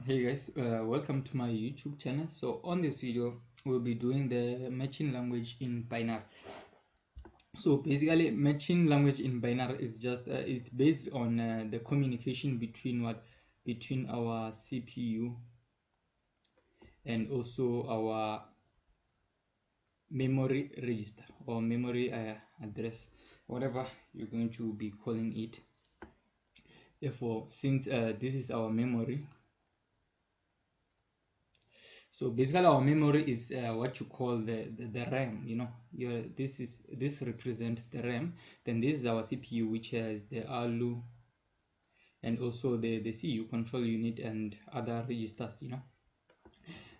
Hey guys, welcome to my YouTube channel. So on this video we'll be doing the matching language in binary. So basically matching language in binary is just it's based on the communication between our CPU and also our memory register or memory address, whatever you're going to be calling it. Therefore, since this is our memory, so basically our memory is what you call the RAM. This represents the RAM. Then this is our CPU, which has the ALU and also the CU control unit and other registers.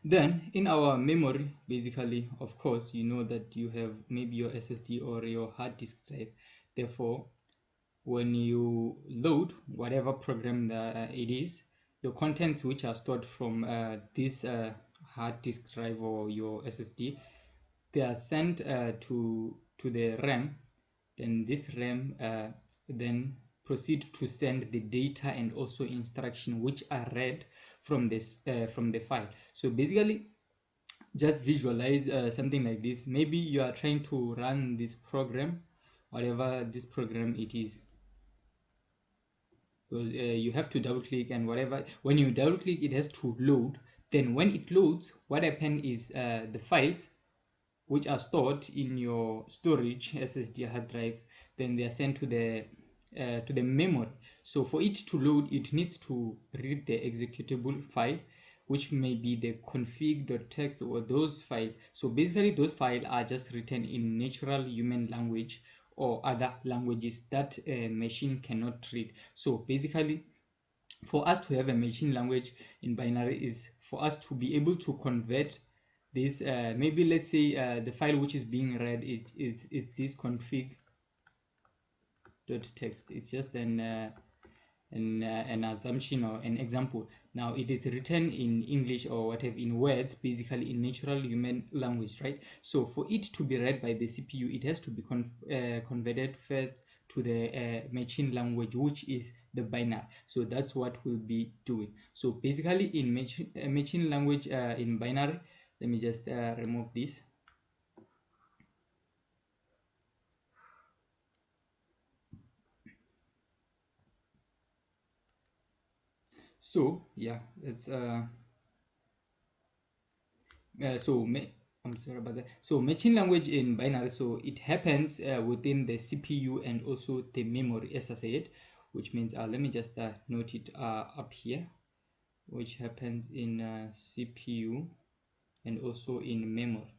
Then in our memory, basically, of course, you know that you have maybe your SSD or your hard disk drive. Therefore, when you load whatever program that it is, the contents which are stored from this hard disk drive or your SSD, they are sent to the RAM. Then this RAM then proceed to send the data and also instruction which are read from the file. So basically, just visualize something like this. Maybe you are trying to run this program, whatever this program it is. Because you have to double click, and whatever, when you double click it has to load. Then when it loads, what happens is the files which are stored in your storage SSD hard drive, then they are sent to the memory. So for it to load, it needs to read the executable file, which may be the config.txt or those files. So basically those files are just written in natural human language or other languages that a machine cannot read. So basically, for us to have a machine language in binary is for us to be able to convert this. Maybe let's say the file which is being read is this config.txt. It's just an assumption or an example. Now it is written in English or whatever, in words, basically in natural human language, right? So for it to be read by the CPU, it has to be converted first to the machine language, which is the binary. So that's what we'll be doing. So basically in machine language in binary, let me just remove this. So yeah, it's I'm sorry about that. So machine language in binary, so it happens within the CPU and also the memory, as I said, which means let me just note it up here, which happens in CPU and also in memory.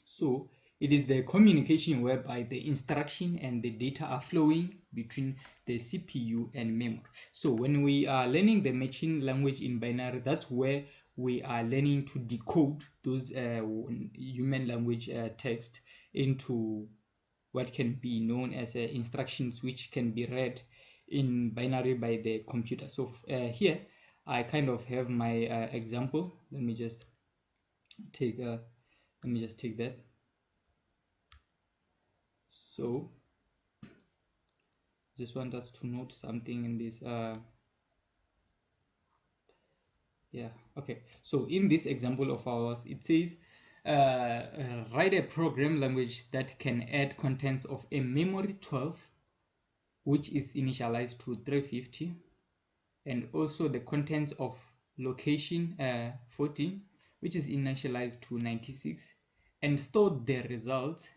So it is the communication whereby the instruction and the data are flowing between the CPU and memory. So when we are learning the machine language in binary, that's where we are learning to decode those human language text into what can be known as instructions, which can be read in binary by the computer. So here I kind of have my example. Let me just take that. So just want us to note something in this yeah, okay. So in this example of ours, it says write a program language that can add contents of a memory 12, which is initialized to 350, and also the contents of location 14, which is initialized to 96, and store the results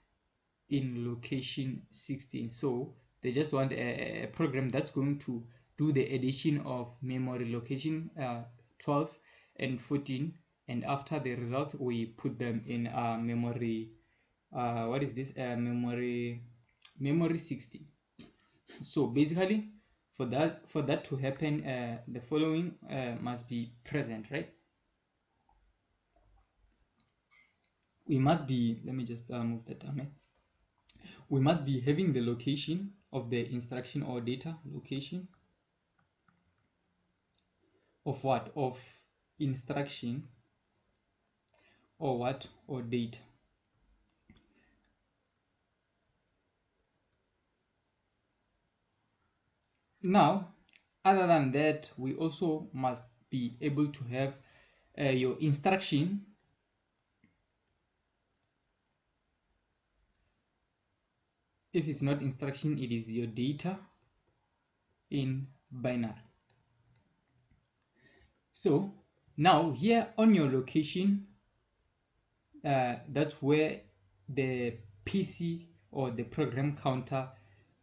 in location 16. So they just want a program that's going to do the addition of memory location 12 and 14, and after the result we put them in memory what is this memory 16. So basically for that to happen, the following must be present, right? We must be, let me just move that down, right? We must be having the location of the instruction or data location of what? Of instruction or what? Or data. Now, other than that, we also must be able to have your instruction. If it's not instruction, it is your data in binary. So now here on your location, that's where the PC or the program counter,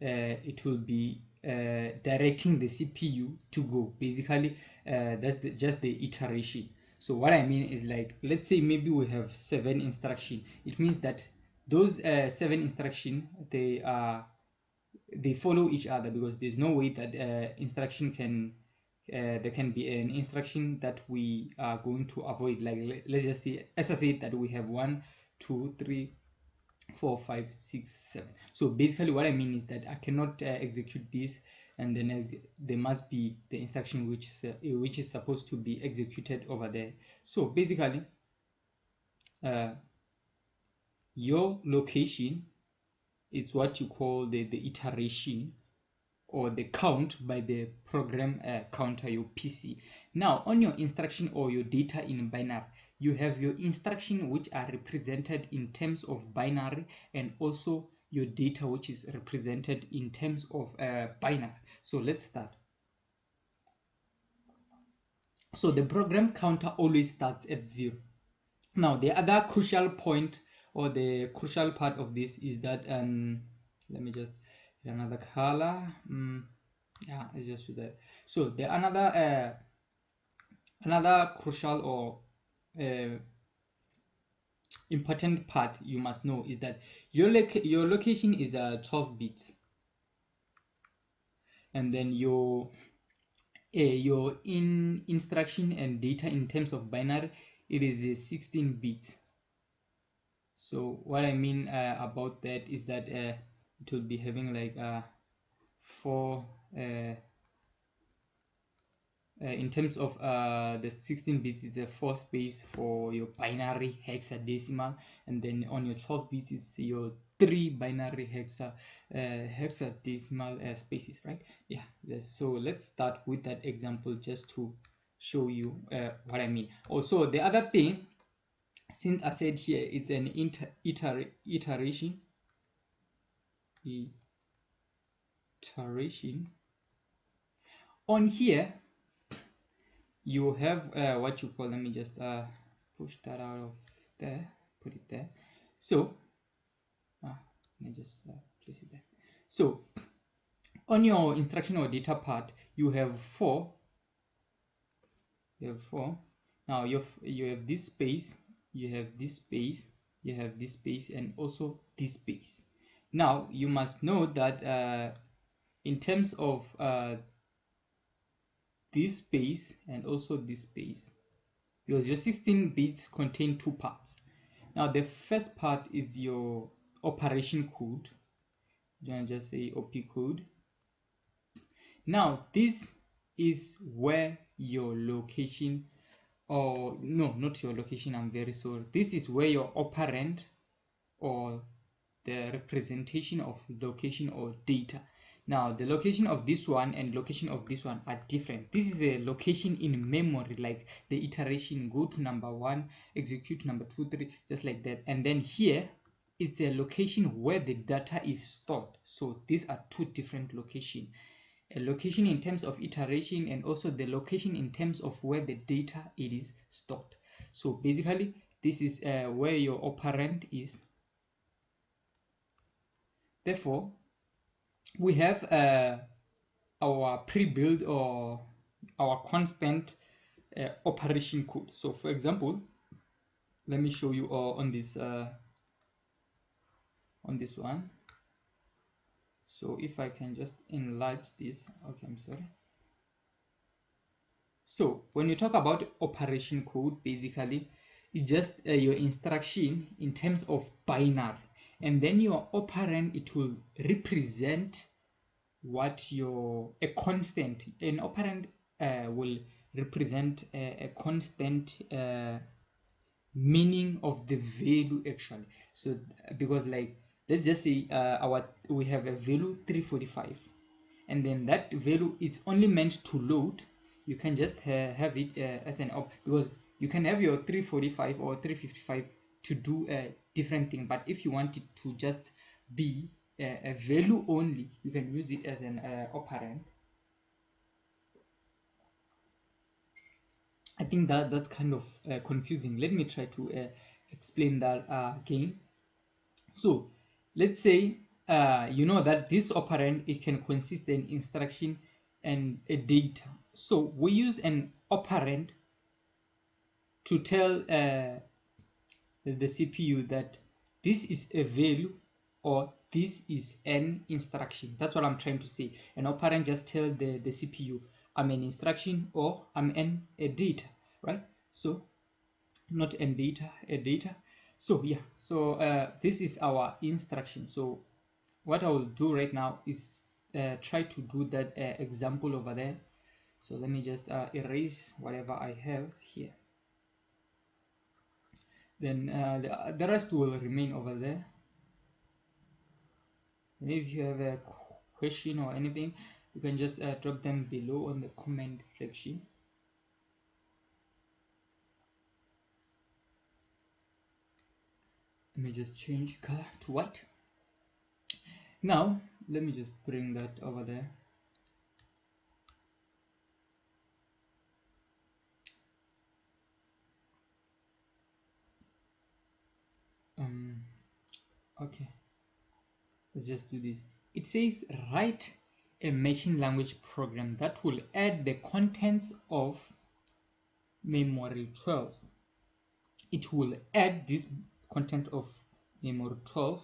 it will be directing the CPU to go. Basically, that's just the iteration. So what I mean is, like, let's say maybe we have 7 instruction. It means that those 7 instruction, they follow each other, because there's no way that instruction can there can be an instruction that we are going to avoid. Like, let's just say, as I said, that we have 1 2 3 4 5 6 7. So basically what I mean is that I cannot execute this, and then there must be the instruction which is supposed to be executed over there. So basically, your location, it's what you call the iteration or the count by the program counter, your PC. Now on your instruction or your data in binary, you have your instruction which are represented in terms of binary, and also your data which is represented in terms of binary. So let's start. So the program counter always starts at 0. Now the other crucial point, or the crucial part of this, is that let me just get another color. Yeah, let's just do that. So the another crucial or important part you must know is that your location is 12 bits, and then your instruction and data in terms of binary, it is 16 bits. So what I mean about that is that it will be having like 4 in terms of the 16 bits is a 4 space for your binary hexadecimal, and then on your 12 bits is your 3 binary hexadecimal spaces, right? Yeah, yes. So let's start with that example just to show you what I mean. Also, the other thing, since I said here it's an iteration, on here you have what you call, let me just push that out of there, put it there. So let me just place it there. So on your instruction or data part, you have 4. Now you have this space, you have this space, you have this space, and also this space. Now you must know that in terms of this space and also this space, because your 16 bits contain 2 parts. Now the first part is your operation code. You can just say opcode. Now this is where your location, or no, not your location, I'm very sorry. This is where your operand, or the representation of location or data. Now the location of this one and location of this one are different. This is a location in memory, like the iteration, go to number 1, execute number 2 3, just like that. And then here it's a location where the data is stored. So these are 2 different locations, a location in terms of iteration, and also the location in terms of where the data it is stored. So basically this is where your operand is. Therefore, we have our pre-built or our constant operation code. So for example, let me show you on this one. So if I can just enlarge this, okay, I'm sorry. So when you talk about operation code, basically it's just your instruction in terms of binary, and then your operand, it will represent what a constant. An operand will represent a constant meaning of the value, actually. So because, like, let's just say we have a value 345, and then that value is only meant to load you can just have it as an op, because you can have your 345 or 355 to do a different thing. But if you want it to just be a value only, you can use it as an operand. I think that that's kind of confusing. Let me try to explain that again. So let's say you know that this operand, it can consist an instruction and a data. So we use an operand to tell the CPU that this is a value or this is an instruction. That's what I'm trying to say. An operand just tell the CPU I'm an instruction or I'm a data, right? So not an data, a data. So yeah, so this is our instruction. So what I will do right now is try to do that example over there. So let me just erase whatever I have here. Then the rest will remain over there. And if you have a question or anything, you can just drop them below on the comment section. Let me just change color to white. Now let me just bring that over there. Okay, let's just do this. It says write a machine language program that will add the contents of memory 12. It will add this content of memory 12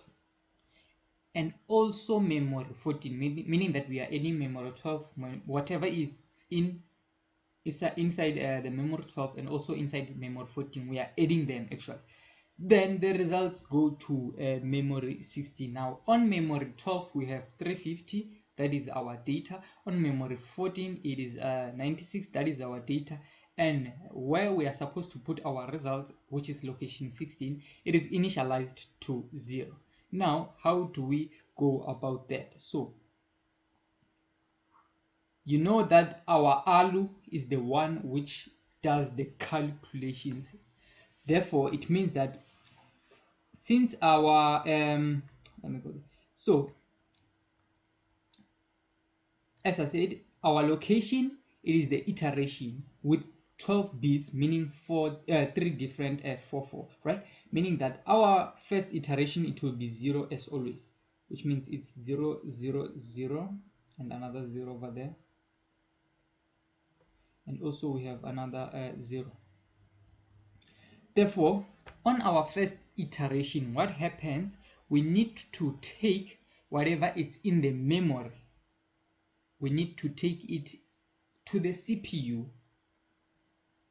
and also memory 14, meaning that we are adding memory 12, whatever is inside the memory 12 and also inside memory 14, we are adding them actually. Then the results go to memory 16. Now on memory 12 we have 350, that is our data. On memory 14 it is 96, that is our data. And where we are supposed to put our results, which is location 16, it is initialized to 0. Now how do we go about that? So you know that our ALU is the one which does the calculations. Therefore it means that since our let me go. So as I said, our location, it is the iteration with 12 bits, meaning three different 4 right? Meaning that our first iteration, it will be 0 as always, which means it's 0 0 0 and another 0 over there, and also we have another 0. Therefore on our first iteration, what happens, we need to take whatever is in the memory, we need to take it to the CPU.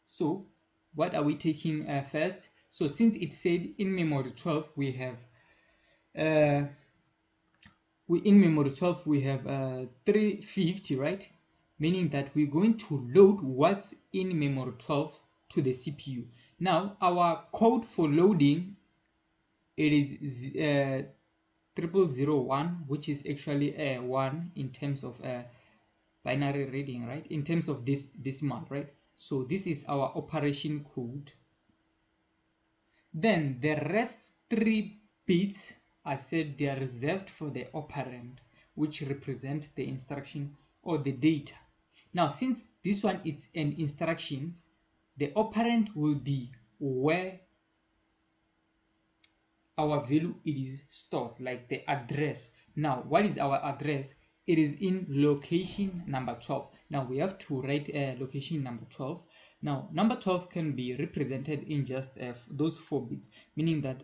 So what are we taking first? So since it said in memory 12 we have in memory 12 we have 350, right? Meaning that we're going to load what's in memory 12 to the CPU. Now our code for loading, it is 0001, which is actually a 1 in terms of binary reading, right? In terms of this decimal, right? So this is our operation code. Then the rest 3 bits, I said they are reserved for the operand, which represent the instruction or the data. Now since this one is an instruction, the operand will be where our value it is stored, like the address. Now what is our address? It is in location number 12. Now we have to write location number 12. Now number 12 can be represented in just those 4 bits, meaning that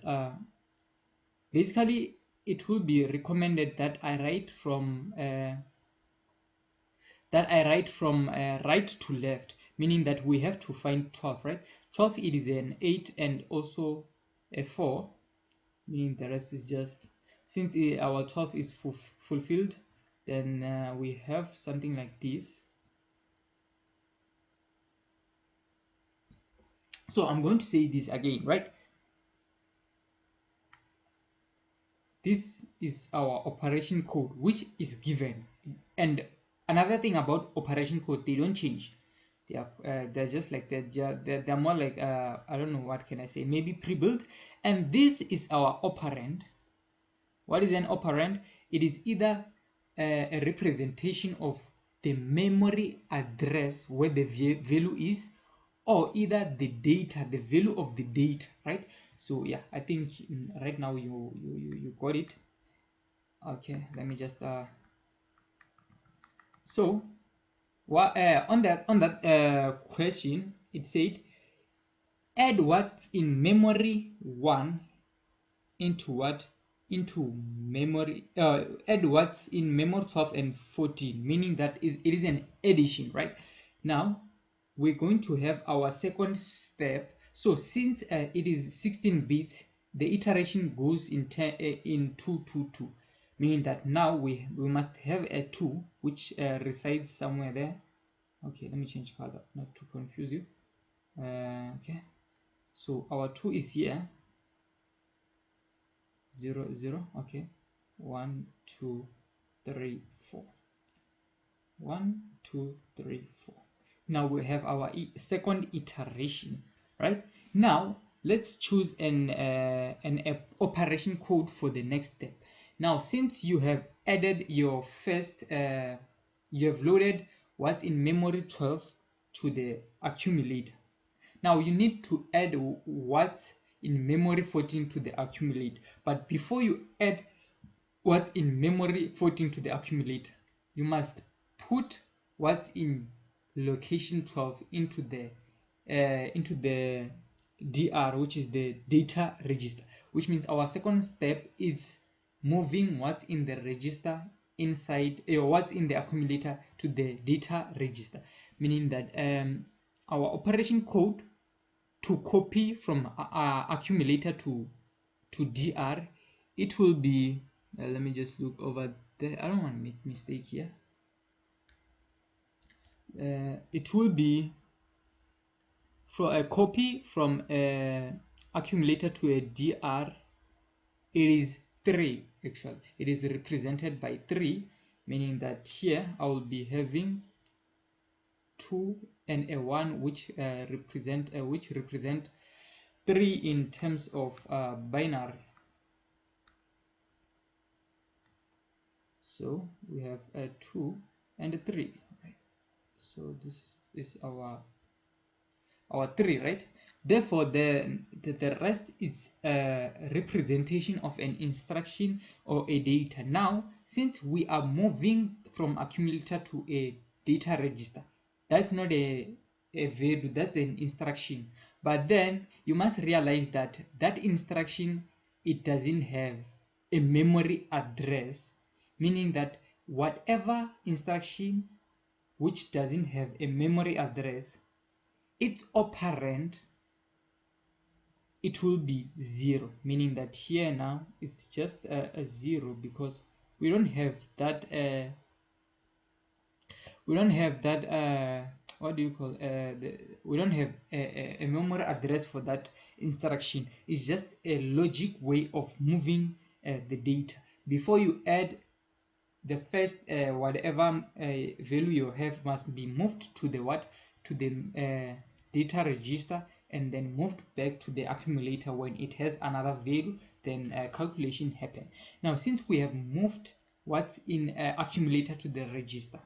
basically it will be recommended that I write from right to left, meaning that we have to find 12, right? 12, it is an 8 and also a 4, meaning the rest is just, since our 12 is fulfilled, then we have something like this. So I'm going to say this again, right? This is our operation code which is given. And another thing about operation code, they don't change. they're just like they're more like I don't know, what can I say, maybe pre-built. And this is our operand. What is an operand? It is either a representation of the memory address where the value is, or either the data, the value of the data, right? So yeah, I think right now you got it. Okay, let me just so what on that question, it said add what's in memory 1 into what, into memory add what's in memory 12 and 14, meaning that it is an addition, right? Now we're going to have our second step. So since it is 16 bits, the iteration goes in 2 2 2, meaning that now we must have a 2 which resides somewhere there. Okay, let me change color not to confuse you. Okay, so our 2 is here, 0 0. Okay, 1 2 3 4, 1 2 3 4. Now we have our second iteration, right? Now let's choose an operation code for the next step. Now since you have added your first you have loaded what's in memory 12 to the accumulator. Now you need to add what's in memory 14 to the accumulator. But before you add what's in memory 14 to the accumulator, you must put what's in location 12 into the DR, which is the data register, which means our second step is moving what's in the register inside what's in the accumulator to the data register, meaning that our operation code to copy from accumulator to DR, it will be let me just look over there, I don't want to make mistake here. It will be for a copy from a accumulator to a DR. It is 3, actually it is represented by 3, meaning that here I will be having 2 and a 1 which represent 3 in terms of binary. So we have a 2 and a 3, right? So this is our 3, right? Therefore the rest is a representation of an instruction or a data. Now since we are moving from accumulator to a data register, that's not a value, that's an instruction. But then you must realize that that instruction, it doesn't have a memory address, meaning that whatever instruction which doesn't have a memory address, its operand, it will be 0, meaning that here now it's just a 0 because we don't have that what do you call we don't have a memory address for that instruction. It's just a logic way of moving the data. Before you add the first whatever value you have must be moved to the data register, and then moved back to the accumulator. When it has another value, then calculation happen. Now since we have moved what's in accumulator to the register,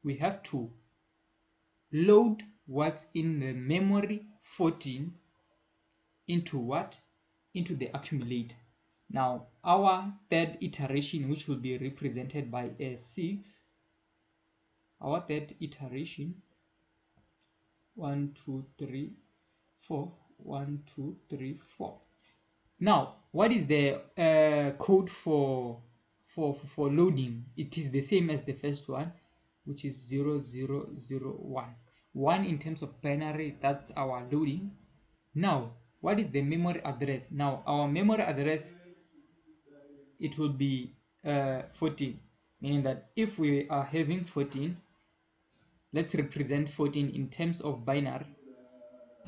we have to load what's in the memory 14 into what, into the accumulator. Now our third iteration, which will be represented by a 6, our third iteration, 1 2 3 4, 1 2 3 4. Now what is the code for loading? It is the same as the first one, which is 0 0 0 1 1 in terms of binary. That's our loading. Now what is the memory address? Now our memory address, it will be 14, meaning that if we are having 14, let's represent 14 in terms of binary.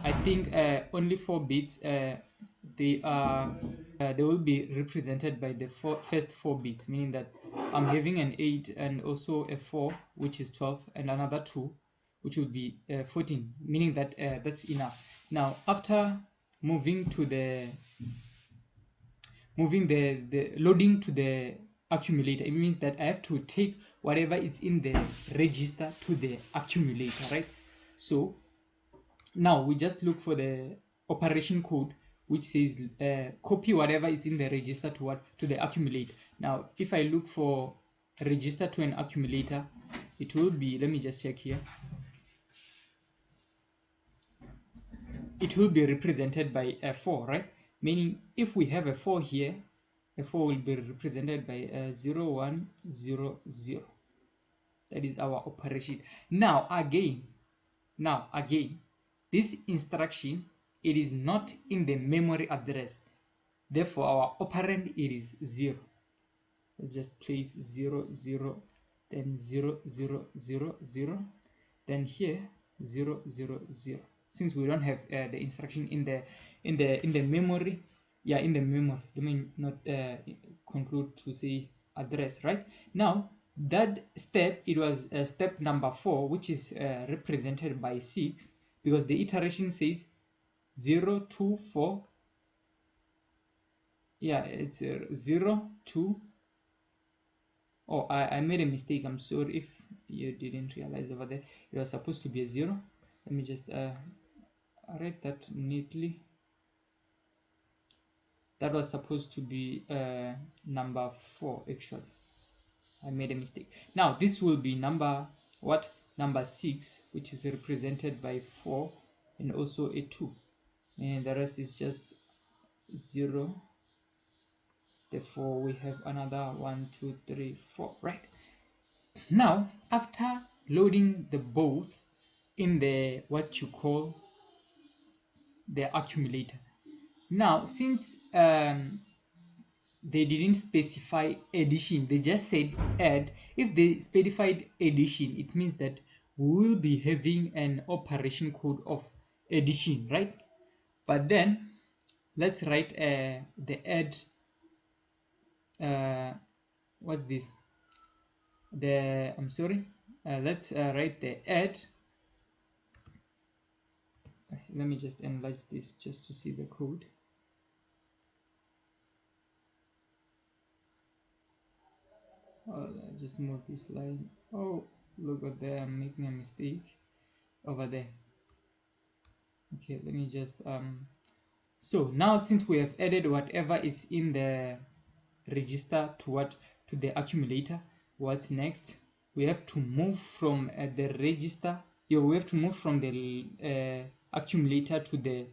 I think only 4 bits they will be represented by the first 4 bits, meaning that I'm having an 8 and also a 4, which is 12, and another 2, which would be 14, meaning that that's enough. Now after moving the loading to the accumulator, it means that I have to take whatever is in the register to the accumulator, right? So now we just look for the operation code which says copy whatever is in the register to what, to the accumulator. Now if I look for register to an accumulator, it will be, let me just check here, it will be represented by a 4, right? Meaning if we have a 4 here, a 4 will be represented by 0 1 0 0. That is our operation. Now again, this instruction, it is not in the memory address, therefore our operand, it is 0. Let's just place 0 0, then 0 0 0 0, then here 0 0 0. Since we don't have the instruction in the memory, yeah, in the memory, let me not conclude to say address. Right now, that step, it was step number 4, which is represented by 6, because the iteration says 0 2 4. Yeah, it's 0 2. Oh, I made a mistake. I'm sorry if you didn't realize over there. It was supposed to be a 0. Let me just write that neatly. That was supposed to be number 4, actually. I made a mistake. Now this will be number what? Number 6, which is represented by 4 and also a 2. And the rest is just 0. Therefore we have another 1 2 3 4, right? Now after loading the both in the what you call the accumulator, now since they didn't specify addition, they just said add. If they specified addition, it means that we will be having an operation code of addition, right? But then let's write the add, what's this, the, I'm sorry, let's write the add. Let me just enlarge this just to see the code. Just move this line. Oh, look at there, I'm making a mistake over there. Okay, let me just so now since we have added whatever is in the register to what, to the accumulator, what's next? We have to move from the register, yeah, we have to move from the accumulator to the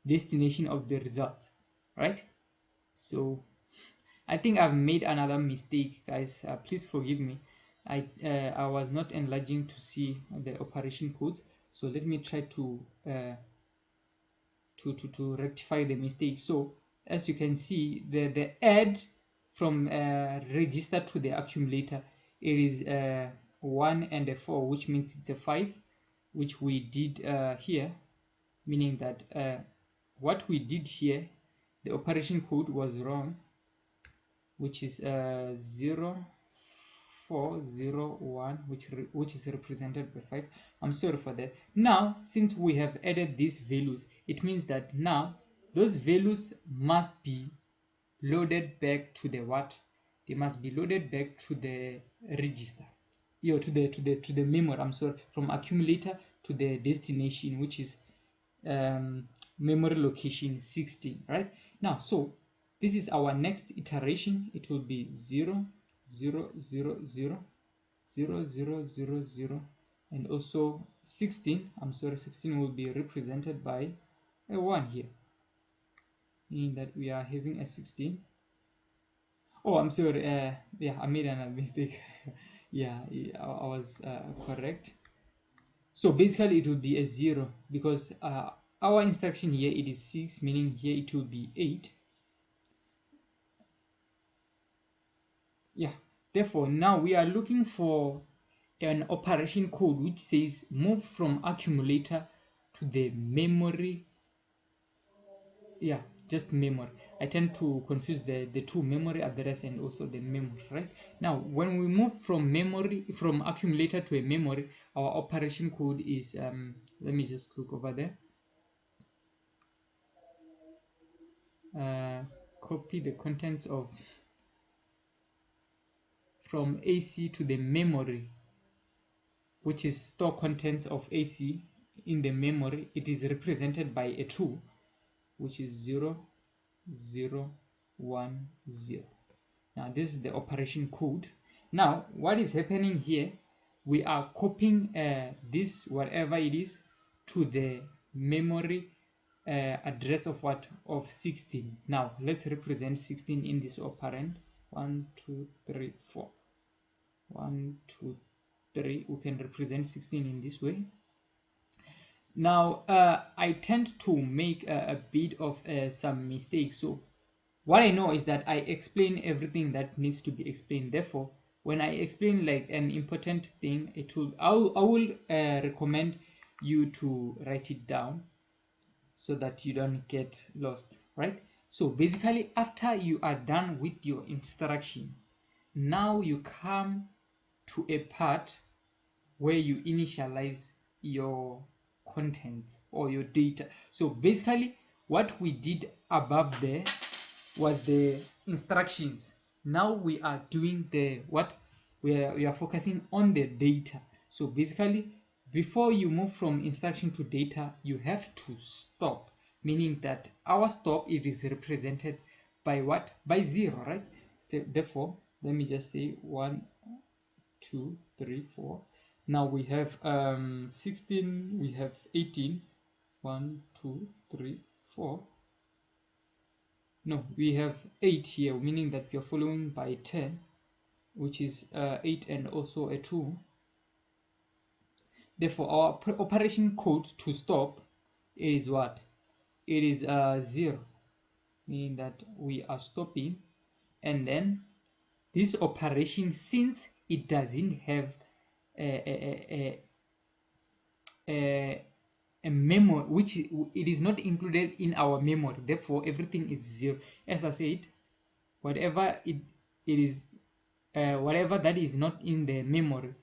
destination of the result, right? So I think I've made another mistake, guys. Please forgive me. I was not enlarging to see the operation codes, so let me try to rectify the mistake. So as you can see, the add from register to the accumulator, it is 1 and a 4, which means it's a 5, which we did here, meaning that what we did here, the operation code was wrong, which is 0 4 0 1, which is represented by 5. I'm sorry for that. Now since we have added these values, it means that now those values must be loaded back to the what, they must be loaded back to the register, you know, to the memory, I'm sorry, from accumulator to the destination, which is memory location 16, right? Now, so this is our next iteration. It will be 0 0 0 0 0 0 0 0, and also 16, I'm sorry, 16 will be represented by a 1 here, meaning that we are having a 16. Oh, I'm sorry, yeah, I made another mistake. Yeah, I was correct. So basically it will be a 0, because our instruction here, it is 6, meaning here it will be 8. Yeah, therefore now we are looking for an operation code which says move from accumulator to the memory, yeah, just memory. I tend to confuse the two, memory address and also the memory, right? Now when we move from memory, from accumulator to a memory, our operation code is let me just look over there. Copy the contents of from AC to the memory, which is store contents of AC in the memory. It is represented by a 2, which is 0 0 1 0. Now this is the operation code. Now what is happening here, we are copying this whatever it is to the memory address of what, of 16. Now let's represent 16 in this operand. 1 2 3 4, 1 2 3. We can represent 16 in this way. Now I tend to make a bit of some mistakes. So what I know is that I explain everything that needs to be explained. Therefore, when I explain like an important thing, I will recommend you to write it down so that you don't get lost, right? So basically, after you are done with your instruction, now you come to a part where you initialize your contents or your data. So basically, what we did above there was the instructions. Now we are doing the what, we are focusing on the data. So basically, before you move from instruction to data, you have to stop, meaning that our stop, it is represented by what, by 0, right? So therefore, let me just say 1 2 3 4. Now we have 16, we have 18. 1 2 3 4. No, we have 8 here, meaning that we are following by 10, which is 8 and also a 2. Therefore, our operation code to stop is what? It is 0, meaning that we are stopping. And then this operation, since it doesn't have a memory, which it is not included in our memory, therefore everything is 0. As I said, whatever it is, whatever that is not in the memory,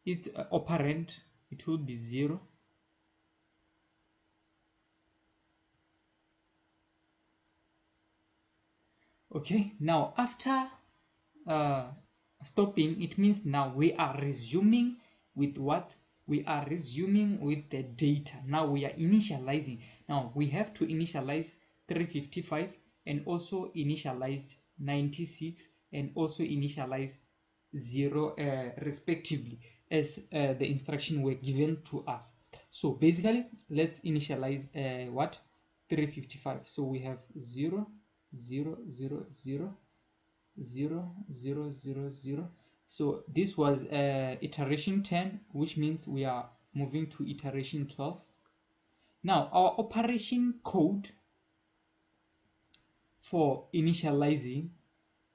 its operand, it will be 0. Okay, now after stopping, it means now we are resuming with what? We are resuming with the data. Now we are initializing. Now we have to initialize 355 and also initialized 96 and also initialize 0 respectively, as the instruction were given to us. So basically, let's initialize what? 355. So we have 0 0 0 0 0 0 0 0. So this was iteration 10, which means we are moving to iteration 12. Now our operation code for initializing,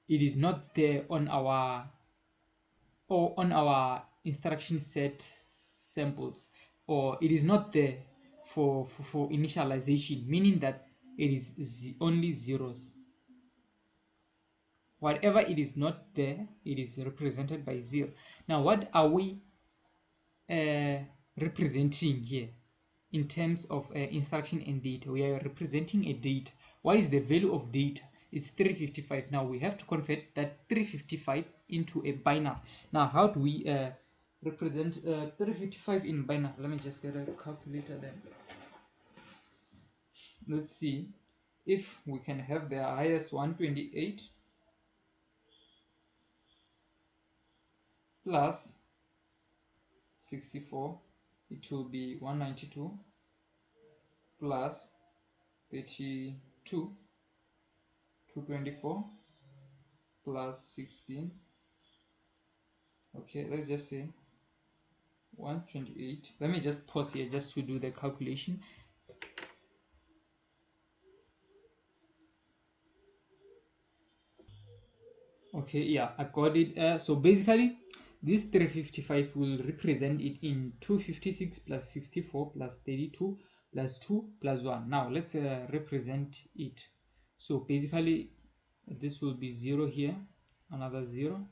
it is not there on our instruction set samples, or it is not there for initialization, meaning that it is only zeros. Whatever it is not there, it is represented by 0. Now what are we representing here in terms of instruction and data? We are representing a data. What is the value of data? It's 355. Now we have to convert that 355 into a binary. Now how do we represent 355 in binary? Let me just get a calculator then. Let's see if we can have the highest 128 plus 64, it will be 192 plus 32, 224 plus 16. Okay, let's just say 128. Let me just pause here just to do the calculation. Okay, yeah, I got it. So basically, this 355 will represent it in 256 plus 64 plus 32 plus 2 plus 1. Now let's represent it. So basically this will be 0 here, another 0,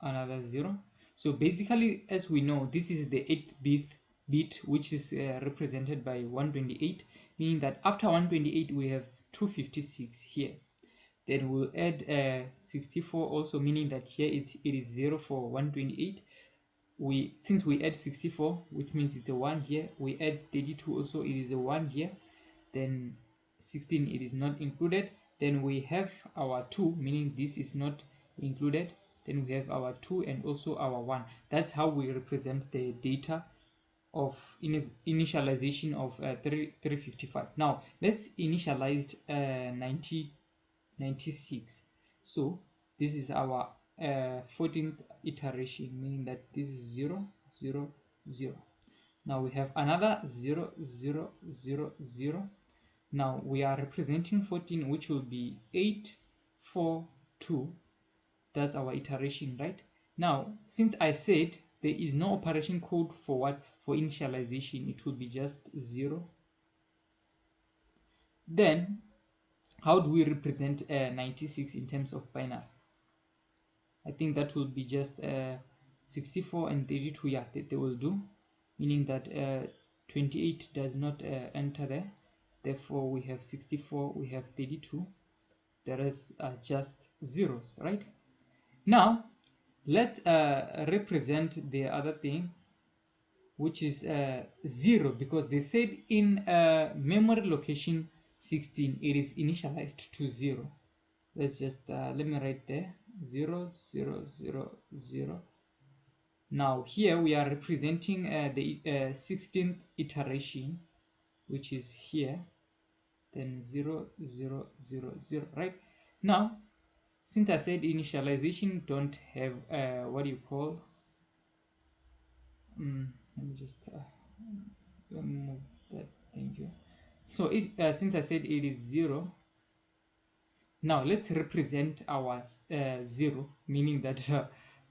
another 0. So basically, as we know, this is the 8th bit which is represented by 128, meaning that after 128 we have 256 here. Then we'll add 64 also, meaning that here it is 0 for 128. Since we add 64, which means it's a 1 here, we add 32 also, it is a 1 here. Then 16, it is not included. Then we have our 2, meaning this is not included. Then we have our 2 and also our 1. That's how we represent the data of initialization of 355. Now let's initialize 96. So this is our 14th iteration, meaning that this is 0 0 0. Now we have another 0 0 0 0. Now we are representing 14, which will be 8 4 2. That's our iteration, right? Now since I said there is no operation code for what, for initialization, it will be just 0. Then how do we represent 96 in terms of binary? I think that will be just 64 and 32. Yeah, they will do, meaning that 28 does not enter there. Therefore we have 64, we have 32. The rest are just zeros, right? Now let's represent the other thing, which is 0, because they said in memory location 16 it is initialized to 0. Let's just let me write there 0 0 0 0. Now here we are representing the 16th iteration, which is here. Then 0 0 0 0, right? Now since I said initialization don't have what do you call, let me just move that, thank you. So since I said it is 0, now let's represent our 0, meaning that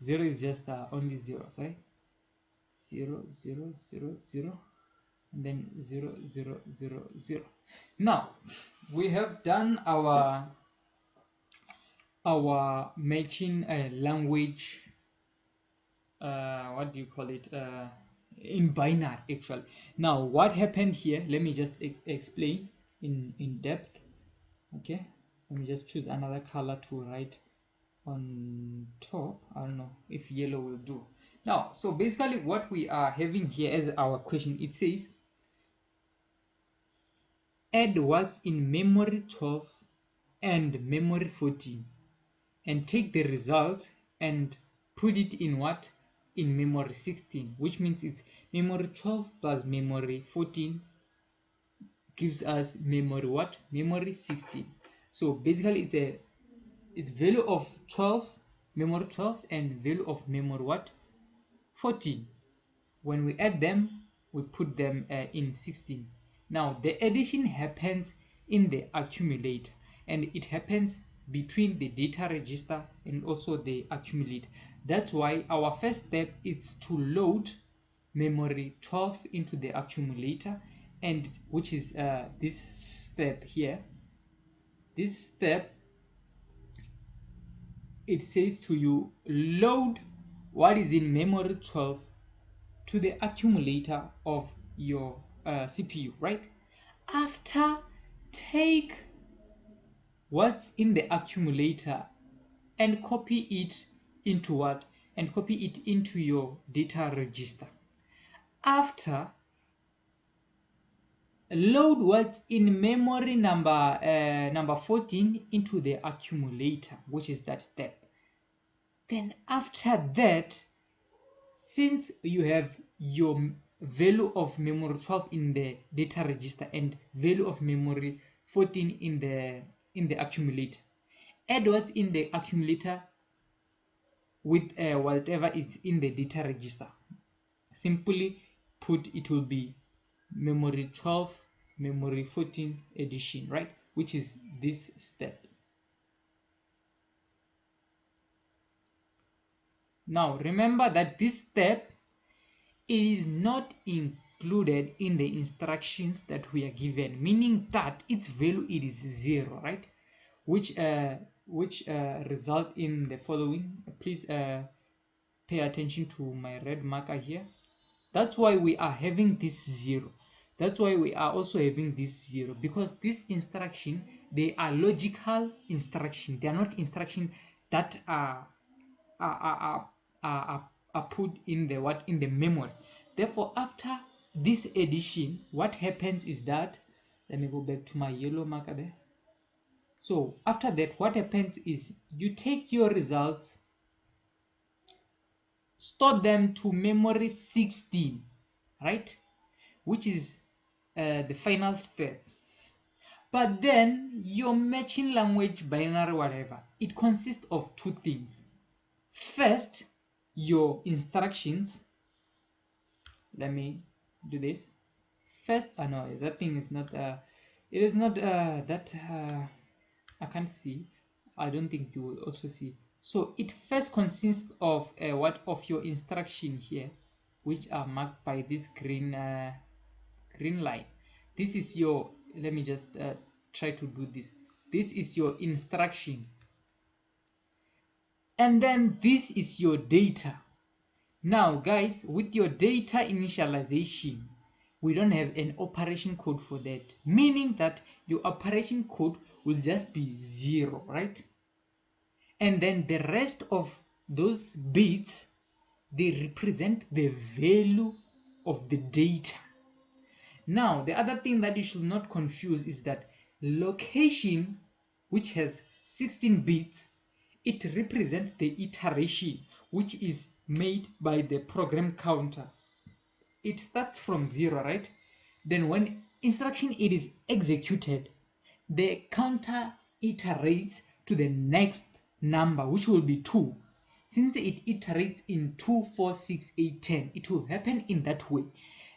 0 is just only zeros, right? 0 0 0 0, and then 0 0 0 0. Now we have done our matching language, what do you call it, in binary actually. Now what happened here, let me just explain in depth. Okay, let me just choose another color to write on top. I don't know if yellow will do. Now so basically what we are having here as our question, it says add what's in memory 12 and memory 14 and take the result and put it in what, in memory 16, which means it's memory 12 plus memory 14 gives us memory what, memory 16. So basically it's value of 12, memory 12, and value of memory what, 14. When we add them, we put them in 16. Now the addition happens in the accumulator, and it happens between the data register and also the accumulator. That's why our first step is to load memory 12 into the accumulator, and which is this step here. This step, it says to you load what is in memory 12 to the accumulator of your CPU, right? After, take what's in the accumulator and copy it into what? And copy it into your data register. After, load what's in memory number 14 into the accumulator, which is that step. Then after that, since you have your value of memory 12 in the data register and value of memory 14 in the accumulator, add what's in the accumulator with whatever is in the data register. Simply put, it will be memory 12 memory 14 addition, right, which is this step. Now remember that this step is not included in the instructions that we are given, meaning that its value it is 0, right? Which result in the following. Please pay attention to my red marker here. That's why we are having this 0. That's why we are also having this 0, because this instruction, they are logical instruction. They are not instruction that are put in the in the memory. Therefore, after this addition, what happens is that, let me go back to my yellow marker there. So after that, what happens is you take your results, store them to memory 16, right? Which is the final step. But then your matching language binary, whatever, it consists of two things. First, your instructions. Let me do this. First, no, that thing is not, it is not that, I can't see. I don't think you will also see. So it first consists of what of your instruction here, which are marked by this green line. This is your, let me just try to do this. This is your instruction, and then this is your data. Now guys, with your data initialization, we don't have an operation code for that, meaning that your operation code will just be 0, right? And then the rest of those bits, they represent the value of the data. Now, the other thing that you should not confuse is that location, which has 16 bits, it represents the iteration which is made by the program counter. It starts from 0, right? Then when instruction it is executed, the counter iterates to the next number, which will be 2. Since it iterates in 2, 4, 6, 8, 10, it will happen in that way.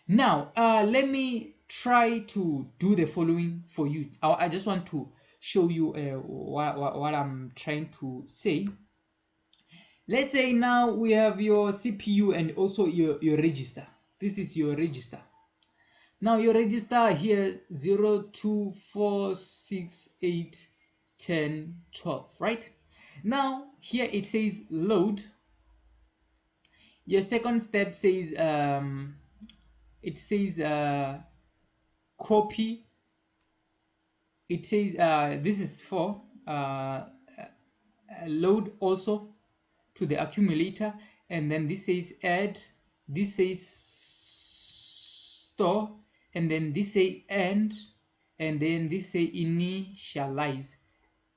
Now, let me try to do the following for you. I just want to show you what I'm trying to say. Let's say now we have your CPU and also your register. This is your register. Now your register here 0, 2, 4, 6, 8, 10, 12, right? Now here it says load. Your second step says it says copy. It says this is for load also to the accumulator, and then this says add, this says store, and then this say end, and then this say initialize,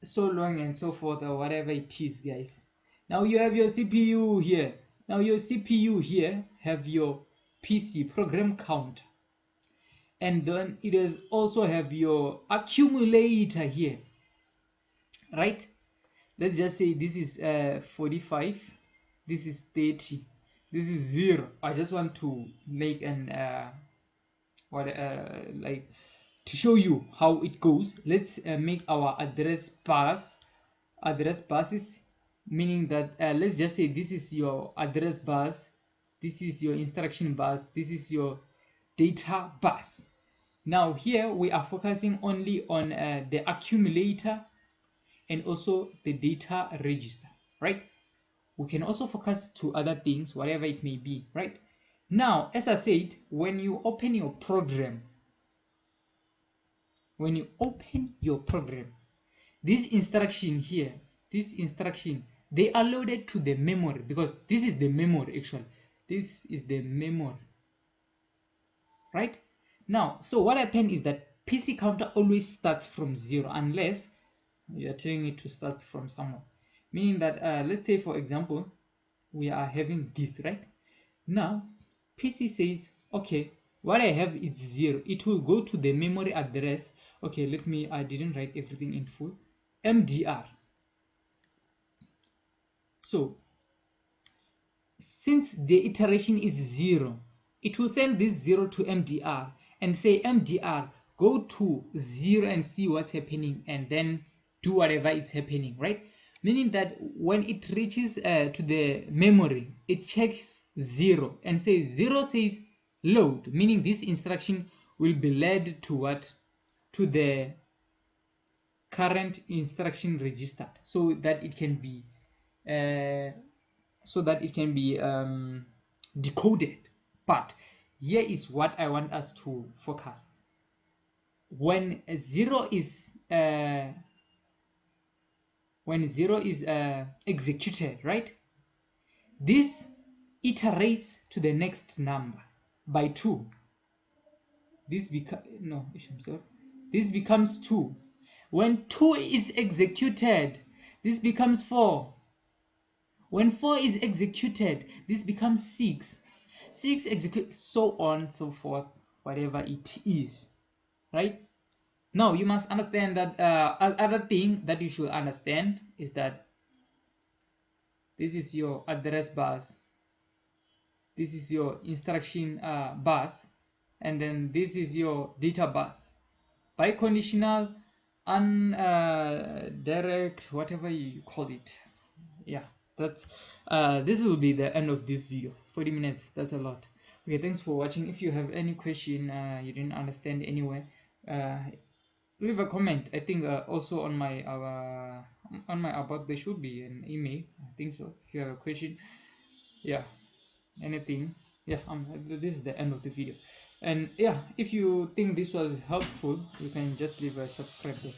so long and so forth, or whatever it is, guys. Now you have your CPU here. Now your CPU here have your PC program count, and then it is also have your accumulator here, right? Let's just say this is 45, this is 30, this is 0. I just want to make an like to show you how it goes. Let's make our address buses, meaning that let's just say this is your address bus, this is your instruction bus, this is your data bus. Now here we are focusing only on the accumulator and also the data register, right? We can also focus to other things, whatever it may be, right? Now, as I said, when you open your program, this instruction here, they are loaded to the memory, because this is the memory actually. This is the memory, right? Now, so what happens is that PC counter always starts from 0 unless you are telling it to start from somewhere. Meaning that, let's say for example, we are having this, right? Now, PC says, okay, what I have is 0. It will go to the memory address. Okay, I didn't write everything in full. MDR. So, since the iteration is 0, it will send this 0 to MDR and say, MDR, go to 0 and see what's happening, and then do whatever is happening, right? Meaning that when it reaches to the memory, it checks 0 and says 0 says load, meaning this instruction will be led to what? To the current instruction registered, so that it can be uh, decoded. But here is what I want us to focus. When zero is executed, right? This iterates to the next number by 2. This becomes no, I'm sorry. This becomes 2. When 2 is executed, this becomes 4. When 4 is executed, this becomes 6. 6 execute, so on, so forth, whatever it is, right? Now you must understand that other thing that you should understand is that this is your address bus, this is your instruction bus, and then this is your data bus. Biconditional, direct, whatever you call it. Yeah, that's this will be the end of this video. 40 minutes, that's a lot. Okay, thanks for watching. If you have any question you didn't understand anywhere, leave a comment. I think also on my about, there should be an email, I think so. If you have a question, yeah, anything, yeah, this is the end of the video. And yeah, if you think this was helpful, you can just leave a subscribe there.